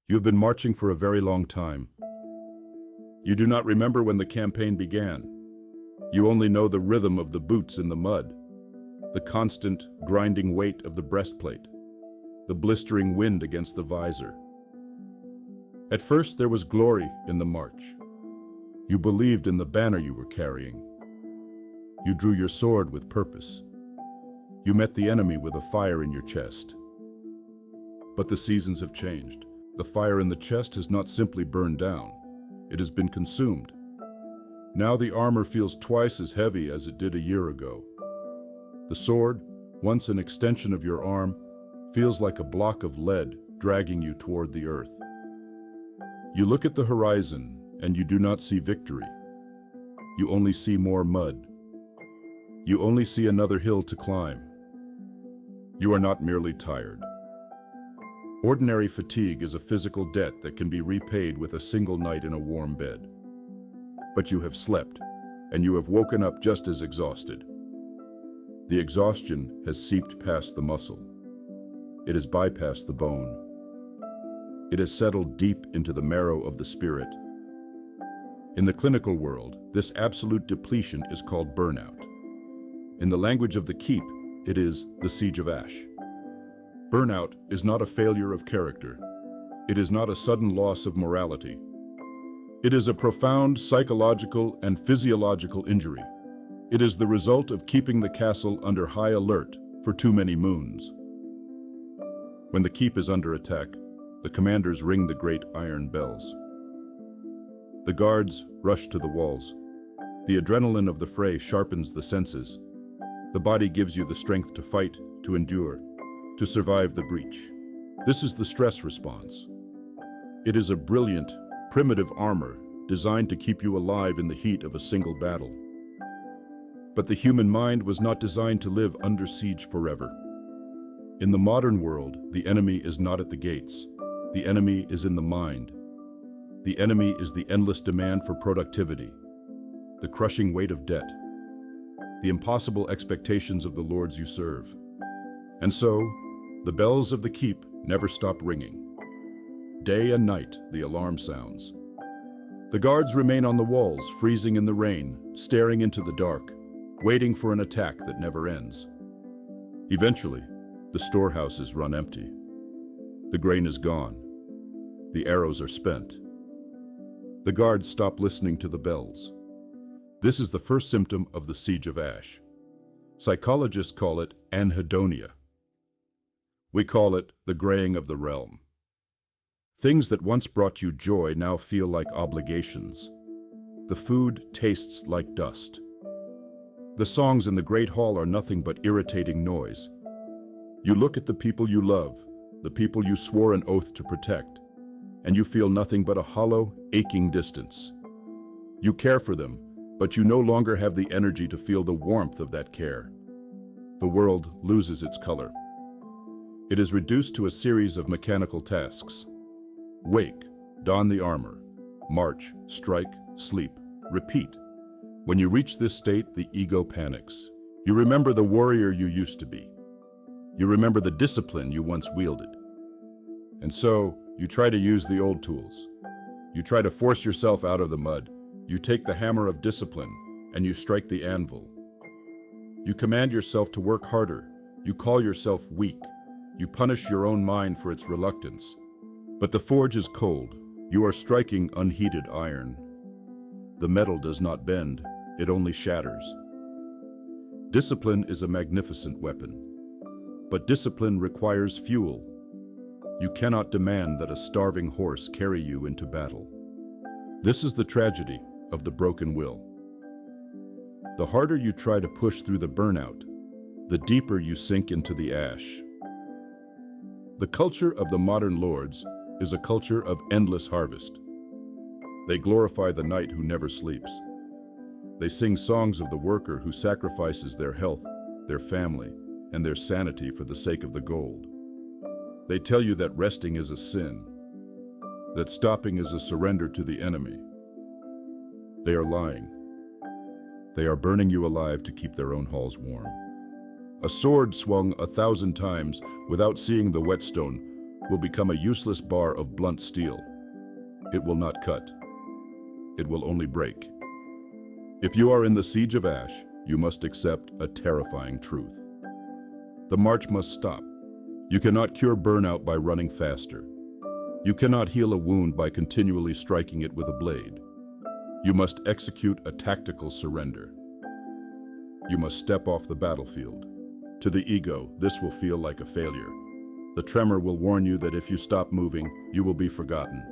You have been marching for a very long time. You do not remember when the campaign began. You only know the rhythm of the boots in the mud, the constant, grinding weight of the breastplate, the blistering wind against the visor. At first, there was glory in the march. You believed in the banner you were carrying. You drew your sword with purpose. You met the enemy with a fire in your chest. But the seasons have changed. The fire in the chest has not simply burned down. It has been consumed. Now the armor feels twice as heavy as it did a year ago. The sword, once an extension of your arm, feels like a block of lead dragging you toward the earth. You look at the horizon and you do not see victory. You only see more mud. You only see another hill to climb. You are not merely tired. Ordinary fatigue is a physical debt that can be repaid with a single night in a warm bed. But you have slept, and you have woken up just as exhausted. The exhaustion has seeped past the muscle. It has bypassed the bone. It has settled deep into the marrow of the spirit. In the clinical world, this absolute depletion is called burnout. In the language of the keep, it is the siege of Ash. Burnout is not a failure of character. It is not a sudden loss of morality. It is a profound psychological and physiological injury. It is the result of keeping the castle under high alert for too many moons. When the keep is under attack, the commanders ring the great iron bells. The guards rush to the walls. The adrenaline of the fray sharpens the senses. The body gives you the strength to fight, to endure, to survive the breach. This is the stress response. It is a brilliant, primitive armor designed to keep you alive in the heat of a single battle. But the human mind was not designed to live under siege forever. In the modern world, the enemy is not at the gates. The enemy is in the mind. The enemy is the endless demand for productivity, the crushing weight of debt, the impossible expectations of the lords you serve. And so, the bells of the keep never stop ringing. Day and night, the alarm sounds. The guards remain on the walls, freezing in the rain, staring into the dark, waiting for an attack that never ends. Eventually, the storehouses run empty. The grain is gone. The arrows are spent. The guards stop listening to the bells. This is the first symptom of the siege of Ash. Psychologists call it anhedonia. We call it the graying of the realm. Things that once brought you joy now feel like obligations. The food tastes like dust. The songs in the great hall are nothing but irritating noise. You look at the people you love, the people you swore an oath to protect, and you feel nothing but a hollow, aching distance. You care for them, but you no longer have the energy to feel the warmth of that care. The world loses its color. It is reduced to a series of mechanical tasks. Wake, don the armor, march, strike, sleep, repeat. When you reach this state, the ego panics. You remember the warrior you used to be. You remember the discipline you once wielded. And so, you try to use the old tools. You try to force yourself out of the mud. You take the hammer of discipline, and you strike the anvil. You command yourself to work harder. You call yourself weak. You punish your own mind for its reluctance. But the forge is cold. You are striking unheated iron. The metal does not bend, it only shatters. Discipline is a magnificent weapon. But discipline requires fuel. You cannot demand that a starving horse carry you into battle. This is the tragedy of the broken will. The harder you try to push through the burnout, the deeper you sink into the ash. The culture of the modern lords is a culture of endless harvest. They glorify the knight who never sleeps. They sing songs of the worker who sacrifices their health, their family, and their sanity for the sake of the gold. They tell you that resting is a sin, that stopping is a surrender to the enemy. They are lying. They are burning you alive to keep their own halls warm. A sword swung 1,000 times whethout seeing the whetstone will become a useless bar of blunt steel. It will not cut. It will only break. If you are in the siege of ash, you must accept a terrifying truth. The march must stop. You cannot cure burnout by running faster. You cannot heal a wound by continually striking it with a blade. You must execute a tactical surrender. You must step off the battlefield. To the ego, this will feel like a failure. The tremor will warn you that if you stop moving, you will be forgotten.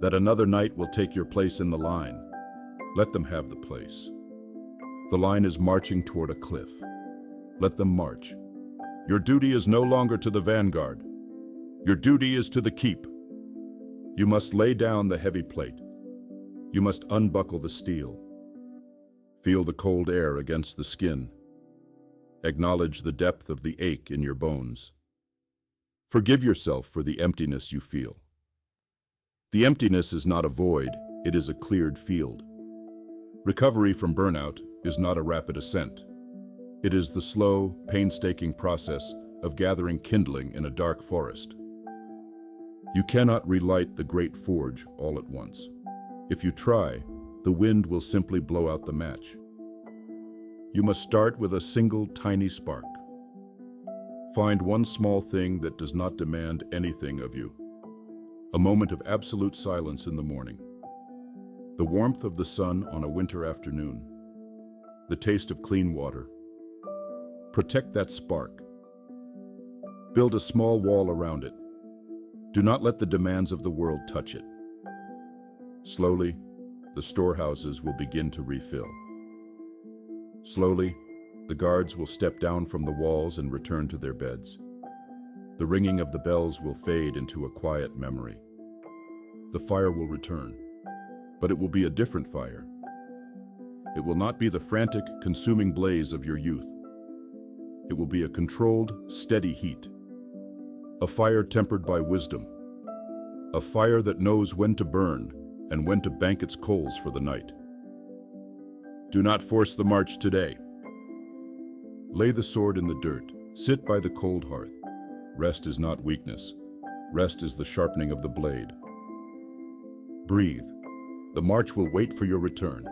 That another night will take your place in the line. Let them have the place. The line is marching toward a cliff. Let them march. Your duty is no longer to the vanguard. Your duty is to the keep. You must lay down the heavy plate. You must unbuckle the steel. Feel the cold air against the skin. Acknowledge the depth of the ache in your bones. Forgive yourself for the emptiness you feel. The emptiness is not a void, it is a cleared field. Recovery from burnout is not a rapid ascent. It is the slow, painstaking process of gathering kindling in a dark forest. You cannot relight the great forge all at once. If you try, the wind will simply blow out the match. You must start with a single tiny spark. Find one small thing that does not demand anything of you. A moment of absolute silence in the morning. The warmth of the sun on a winter afternoon. The taste of clean water. Protect that spark. Build a small wall around it. Do not let the demands of the world touch it. Slowly, the storehouses will begin to refill. Slowly, the guards will step down from the walls and return to their beds. The ringing of the bells will fade into a quiet memory. The fire will return, but it will be a different fire. It will not be the frantic, consuming blaze of your youth. It will be a controlled, steady heat. A fire tempered by wisdom. A fire that knows when to burn and when to bank its coals for the night. Do not force the march today. Lay the sword in the dirt. Sit by the cold hearth. Rest is not weakness. Rest is the sharpening of the blade. Breathe. The march will wait for your return.